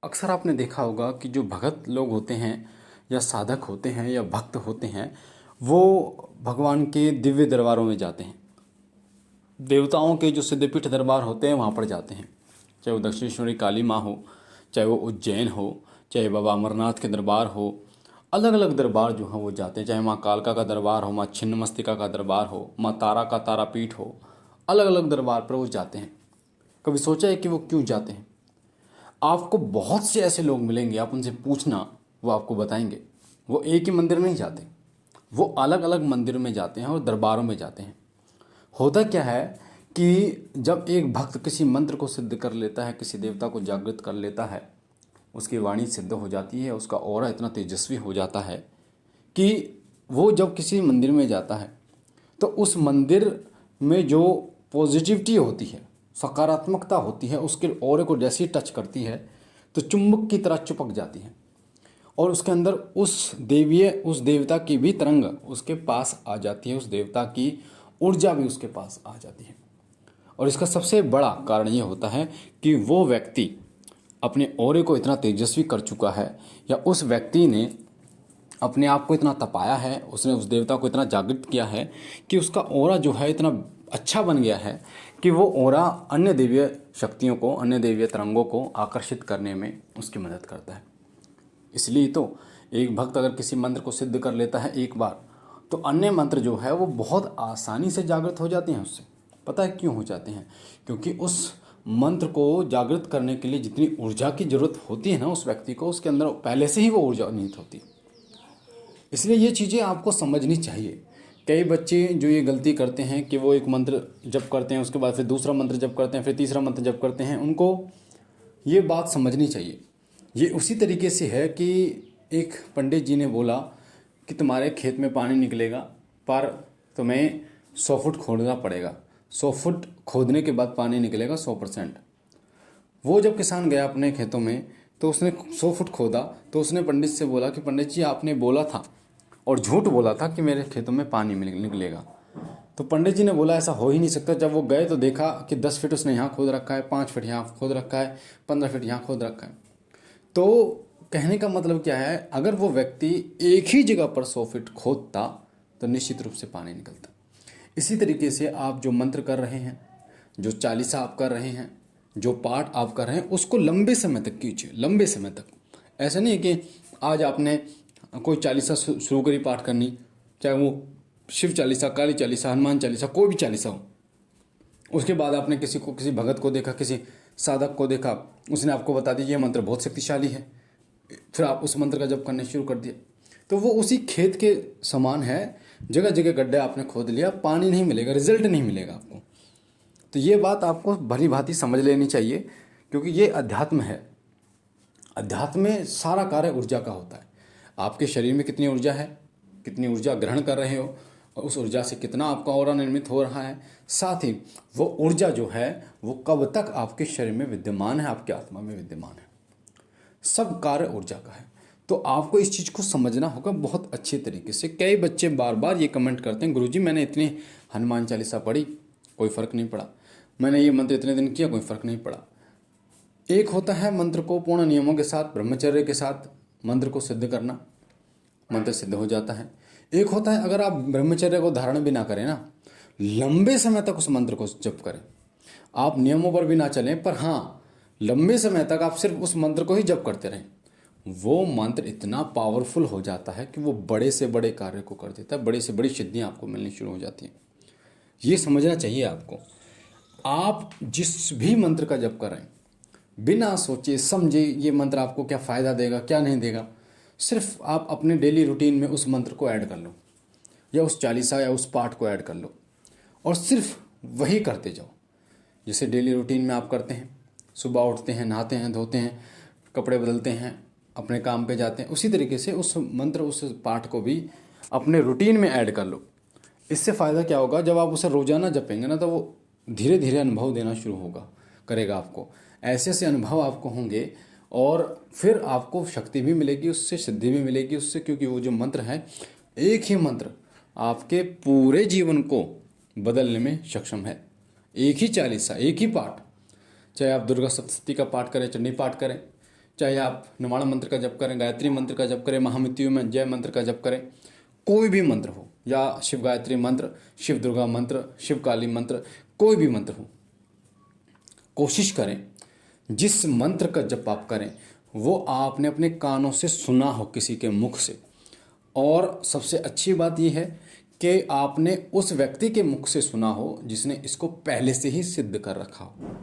अक्सर आपने देखा होगा कि जो भगत लोग होते हैं या साधक होते हैं या भक्त होते हैं वो भगवान के दिव्य दरबारों में जाते हैं। देवताओं के जो सिद्धपीठ दरबार होते हैं वहाँ पर जाते हैं, चाहे वो दक्षिणेश्वरी काली माँ हो, चाहे वो उज्जैन हो, चाहे बाबा अमरनाथ के दरबार हो। अलग अलग दरबार जो हैं वो जाते हैं, चाहे माँ कालका का दरबार हो, माँ छिन्नमस्तिका का दरबार हो, माँ तारा का तारापीठ हो। अलग अलग दरबार पर वो जाते हैं। कभी सोचा है कि वो क्यों जाते हैं? आपको बहुत से ऐसे लोग मिलेंगे, आप उनसे पूछना, वो आपको बताएंगे। वो एक ही मंदिर में नहीं जाते, वो अलग अलग मंदिर में जाते हैं और दरबारों में जाते हैं। होता क्या है कि जब एक भक्त किसी मंत्र को सिद्ध कर लेता है, किसी देवता को जागृत कर लेता है, उसकी वाणी सिद्ध हो जाती है, उसका ऑरा इतना तेजस्वी हो जाता है कि वो जब किसी मंदिर में जाता है तो उस मंदिर में जो पॉजिटिविटी होती है, सकारात्मकता होती है, उसके ऑरे को जैसे ही टच करती है तो चुंबक की तरह चिपक जाती है और उसके अंदर उस देवता की भी तरंग उसके पास आ जाती है, उस देवता की ऊर्जा भी उसके पास आ जाती है। और इसका सबसे बड़ा कारण ये होता है कि वो व्यक्ति अपने ऑरे को इतना तेजस्वी कर चुका है, या उस व्यक्ति ने अपने आप को इतना तपाया है, उसने उस देवता को इतना जागृत किया है कि उसका ऑरा जो है इतना अच्छा बन गया है कि वो ऑरा अन्य देवीय शक्तियों को, अन्य देवीय तरंगों को आकर्षित करने में उसकी मदद करता है। इसलिए तो एक भक्त अगर किसी मंत्र को सिद्ध कर लेता है एक बार, तो अन्य मंत्र जो है वो बहुत आसानी से जागृत हो जाते हैं उससे। पता है क्यों हो जाते हैं? क्योंकि उस मंत्र को जागृत करने के लिए जितनी ऊर्जा की जरूरत होती है ना उस व्यक्ति को, उसके अंदर पहले से ही वो ऊर्जा निहित होती है। इसलिए ये चीज़ें आपको समझनी चाहिए। कई बच्चे जो ये गलती करते हैं कि वो एक मंत्र जप करते हैं, उसके बाद फिर दूसरा मंत्र जप करते हैं, फिर तीसरा मंत्र जप करते हैं। उनको ये बात समझनी चाहिए। ये उसी तरीके से है कि एक पंडित जी ने बोला कि तुम्हारे खेत में पानी निकलेगा, पर तुम्हें 100 फुट खोदना पड़ेगा। 100 फुट खोदने के बाद पानी निकलेगा 100%। वो जब किसान गया अपने खेतों में तो उसने 100 फुट खोदा, तो उसने पंडित से बोला कि पंडित जी आपने बोला था और झूठ बोला था कि मेरे खेतों में पानी निकलेगा। तो पंडित जी ने बोला ऐसा हो ही नहीं सकता। जब वो गए तो देखा कि 10 फीट उसने यहाँ खोद रखा है, 5 फीट यहाँ खोद रखा है, 15 फीट यहाँ खोद रखा है। तो कहने का मतलब क्या है, अगर वो व्यक्ति एक ही जगह पर 100 फीट खोदता तो निश्चित रूप से पानी निकलता। इसी तरीके से आप जो मंत्र कर रहे हैं, जो चालीसा आप कर रहे हैं, जो पाठ आप कर रहे हैं, उसको लंबे समय तक कीजिए, लंबे समय तक। ऐसा नहीं है कि आज आपने कोई चालीसा शुरू करी पाठ करनी, चाहे वो शिव चालीसा, काली चालीसा, हनुमान चालीसा, कोई भी चालीसा हो। उसके बाद आपने किसी भगत को देखा, किसी साधक को देखा, उसने आपको बता दिया ये मंत्र बहुत शक्तिशाली है, फिर आप उस मंत्र का जप करने शुरू कर दिया, तो वो उसी खेत के समान है। जगह जगह गड्ढे आपने खोद लिया, पानी नहीं मिलेगा, रिजल्ट नहीं मिलेगा आपको। तो ये बात आपको भली भांति समझ लेनी चाहिए, क्योंकि ये अध्यात्म है। अध्यात्म में सारा कार्य ऊर्जा का होता है। आपके शरीर में कितनी ऊर्जा है, कितनी ऊर्जा ग्रहण कर रहे हो, और उस ऊर्जा से कितना आपका ऑरा निर्मित हो रहा है, साथ ही वो ऊर्जा जो है वो कब तक आपके शरीर में विद्यमान है, आपकी आत्मा में विद्यमान है। सब कार्य ऊर्जा का है। तो आपको इस चीज़ को समझना होगा बहुत अच्छे तरीके से। कई बच्चे बार बार ये कमेंट करते हैं, गुरुजी मैंने इतनी हनुमान चालीसा पढ़ी, कोई फ़र्क नहीं पड़ा, मैंने ये मंत्र इतने दिन किया, कोई फ़र्क नहीं पड़ा। एक होता है मंत्र को पूर्ण नियमों के साथ, ब्रह्मचर्य के साथ मंत्र को सिद्ध करना, मंत्र सिद्ध हो जाता है। एक होता है अगर आप ब्रह्मचर्य को धारण भी ना करें ना, लंबे समय तक उस मंत्र को जप करें, आप नियमों पर भी ना चलें, पर हाँ लंबे समय तक आप सिर्फ उस मंत्र को ही जप करते रहें, वो मंत्र इतना पावरफुल हो जाता है कि वो बड़े से बड़े कार्य को कर देता है, बड़े से बड़ी सिद्धियाँ आपको मिलनी शुरू हो जाती हैं। ये समझना चाहिए आपको। आप जिस भी मंत्र का जप करें, बिना सोचे समझे ये मंत्र आपको क्या फ़ायदा देगा क्या नहीं देगा, सिर्फ आप अपने डेली रूटीन में उस मंत्र को ऐड कर लो, या उस चालीसा या उस पाठ को ऐड कर लो, और सिर्फ वही करते जाओ। जैसे डेली रूटीन में आप करते हैं, सुबह उठते हैं, नहाते हैं, धोते हैं, कपड़े बदलते हैं, अपने काम पे जाते हैं, उसी तरीके से उस मंत्र, उस पाठ को भी अपने रूटीन में ऐड कर लो। इससे फ़ायदा क्या होगा, जब आप उसे रोज़ाना जपेंगे ना, तो वो धीरे धीरे अनुभव देना शुरू करेगा आपको। ऐसे ऐसे अनुभव आपको होंगे और फिर आपको शक्ति भी मिलेगी, उससे सिद्धि भी मिलेगी उससे, क्योंकि वो जो मंत्र है, एक ही मंत्र आपके पूरे जीवन को बदलने में सक्षम है। एक ही चालीसा, एक ही पाठ, चाहे आप दुर्गा सप्तशती का पाठ करें, चंडी पाठ करें, चाहे आप निर्वाण मंत्र का जप करें, गायत्री मंत्र का जप करें, महामृत्यु में जय मंत्र का जप करें, कोई भी मंत्र हो, या शिव गायत्री मंत्र, शिव दुर्गा मंत्र, शिव काली मंत्र, कोई भी मंत्र हो, कोशिश करें जिस मंत्र का जप आप करें वो आपने अपने कानों से सुना हो किसी के मुख से। और सबसे अच्छी बात यह है कि आपने उस व्यक्ति के मुख से सुना हो जिसने इसको पहले से ही सिद्ध कर रखा हो।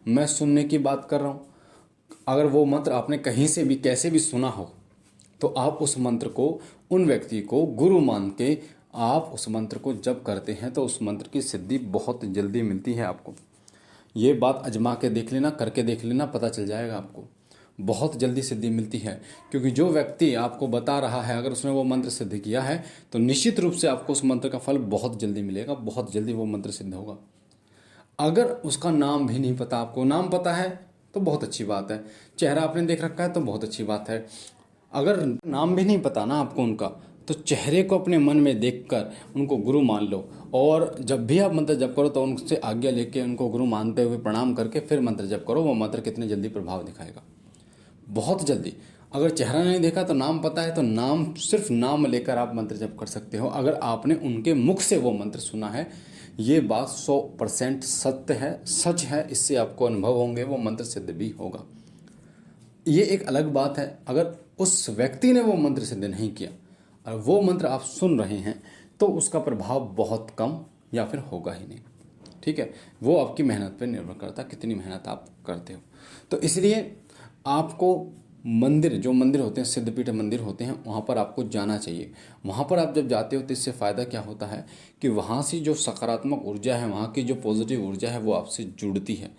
मैं सुनने की बात कर रहा हूँ। अगर वो मंत्र आपने कहीं से भी कैसे भी सुना हो तो आप उस मंत्र को, उन व्यक्ति को गुरु मान के आप उस मंत्र को जप करते हैं तो उस मंत्र की सिद्धि बहुत जल्दी मिलती है आपको। ये बात आजमा के देख लेना, करके देख लेना, पता चल जाएगा आपको। बहुत जल्दी सिद्धि मिलती है, क्योंकि जो व्यक्ति आपको बता रहा है अगर उसने वो मंत्र सिद्ध किया है तो निश्चित रूप से आपको उस मंत्र का फल बहुत जल्दी मिलेगा, बहुत जल्दी वो मंत्र सिद्ध होगा। अगर उसका नाम भी नहीं पता, आपको नाम पता है तो बहुत अच्छी बात है, चेहरा आपने देख रखा है तो बहुत अच्छी बात है। अगर नाम भी नहीं पता ना आपको उनका, तो चेहरे को अपने मन में देखकर उनको गुरु मान लो, और जब भी आप मंत्र जप करो तो उनसे आज्ञा लेके उनको गुरु मानते हुए प्रणाम करके फिर मंत्र जप करो। वो मंत्र कितने जल्दी प्रभाव दिखाएगा, बहुत जल्दी। अगर चेहरा नहीं देखा तो नाम पता है तो नाम, सिर्फ नाम लेकर आप मंत्र जप कर सकते हो अगर आपने उनके मुख से वो मंत्र सुना है। ये बात 100% सत्य है, सच है, इससे आपको अनुभव होंगे, वो मंत्र सिद्ध भी होगा। ये एक अलग बात है अगर उस व्यक्ति ने वो मंत्र सिद्ध नहीं किया और वो मंत्र आप सुन रहे हैं तो उसका प्रभाव बहुत कम या फिर होगा ही नहीं। ठीक है, वो आपकी मेहनत पर निर्भर करता है, कितनी मेहनत आप करते हो। तो इसलिए आपको मंदिर, जो मंदिर होते हैं, सिद्धपीठ मंदिर होते हैं, वहाँ पर आपको जाना चाहिए। वहाँ पर आप जब जाते हो तो इससे फ़ायदा क्या होता है कि वहाँ से जो सकारात्मक ऊर्जा है, वहाँ की जो पॉजिटिव ऊर्जा है वो आपसे जुड़ती है।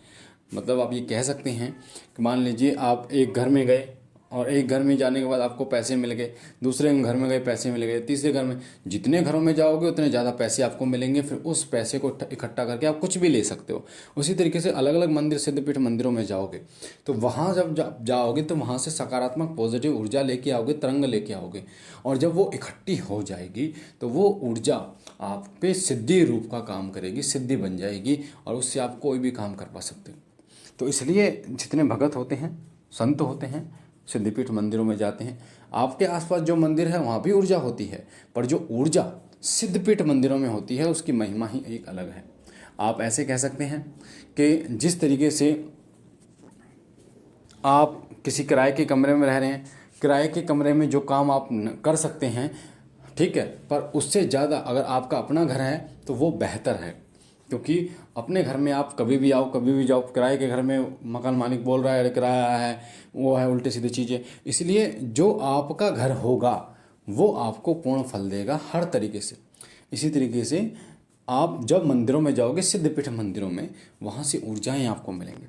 मतलब आप ये कह सकते हैं कि मान लीजिए आप एक घर में गए और एक घर में जाने के बाद आपको पैसे मिल गए, दूसरे घर में गए पैसे मिल गए, तीसरे घर में, जितने घरों में जाओगे उतने ज़्यादा पैसे आपको मिलेंगे। फिर उस पैसे को इकट्ठा करके आप कुछ भी ले सकते हो। उसी तरीके से अलग अलग मंदिर, सिद्धपीठ मंदिरों में जाओगे तो वहाँ जब जाओगे तो वहाँ से सकारात्मक पॉजिटिव ऊर्जा लेके आओगे, तरंग लेके आओगे, और जब वो इकट्ठी हो जाएगी तो वो ऊर्जा आप पे सिद्धि रूप का काम करेगी, सिद्धि बन जाएगी, और उससे आप कोई भी काम कर पा सकते हो। तो इसलिए जितने भगत होते हैं, संत होते हैं, सिद्धपीठ मंदिरों में जाते हैं। आपके आसपास जो मंदिर है वहाँ भी ऊर्जा होती है, पर जो ऊर्जा सिद्धपीठ मंदिरों में होती है उसकी महिमा ही एक अलग है। आप ऐसे कह सकते हैं कि जिस तरीके से आप किसी किराए के कमरे में रह रहे हैं, किराए के कमरे में जो काम आप कर सकते हैं, ठीक है, पर उससे ज़्यादा अगर आपका अपना घर है तो वो बेहतर है, क्योंकि अपने घर में आप कभी भी आओ कभी भी जाओ। किराए के घर में मकान मालिक बोल रहा है किराया है, वो है, उल्टे सीधे चीज़ें। इसलिए जो आपका घर होगा वो आपको पूर्ण फल देगा हर तरीके से। इसी तरीके से आप जब मंदिरों में जाओगे, सिद्धपीठ मंदिरों में, वहाँ से ऊर्जाएं आपको मिलेंगी।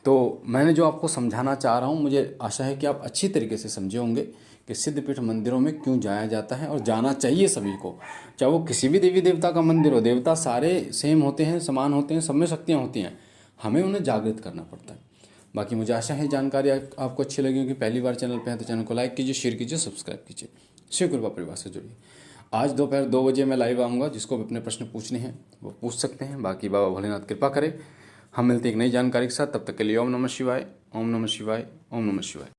तो मैंने जो आपको समझाना चाह रहा हूँ, मुझे आशा है कि आप अच्छी तरीके से समझे होंगे कि सिद्धपीठ मंदिरों में क्यों जाया जाता है और जाना चाहिए सभी को। चाहे वो किसी भी देवी देवता का मंदिर हो, देवता सारे सेम होते हैं, समान होते हैं, सब में शक्तियाँ होती हैं, हमें उन्हें जागृत करना पड़ता है। बाकी मुझे आशा है जानकारी आपको अच्छी लगी होगी। पहली बार चैनल पे हैं तो चैनल को लाइक कीजिए, शेयर कीजिए, सब्सक्राइब कीजिए। शिव कृपा परिवार से जुड़िए। आज दोपहर 2 बजे मैं लाइव आऊँगा, जिसको भी अपने प्रश्न पूछने हैं वो पूछ सकते हैं। बाकी बाबा भोलेनाथ कृपा करे। हम मिलते हैं एक नई जानकारी के साथ, तब तक के लिए ओम नमः शिवाय, ओम नमः शिवाय, ओम नमः शिवाय।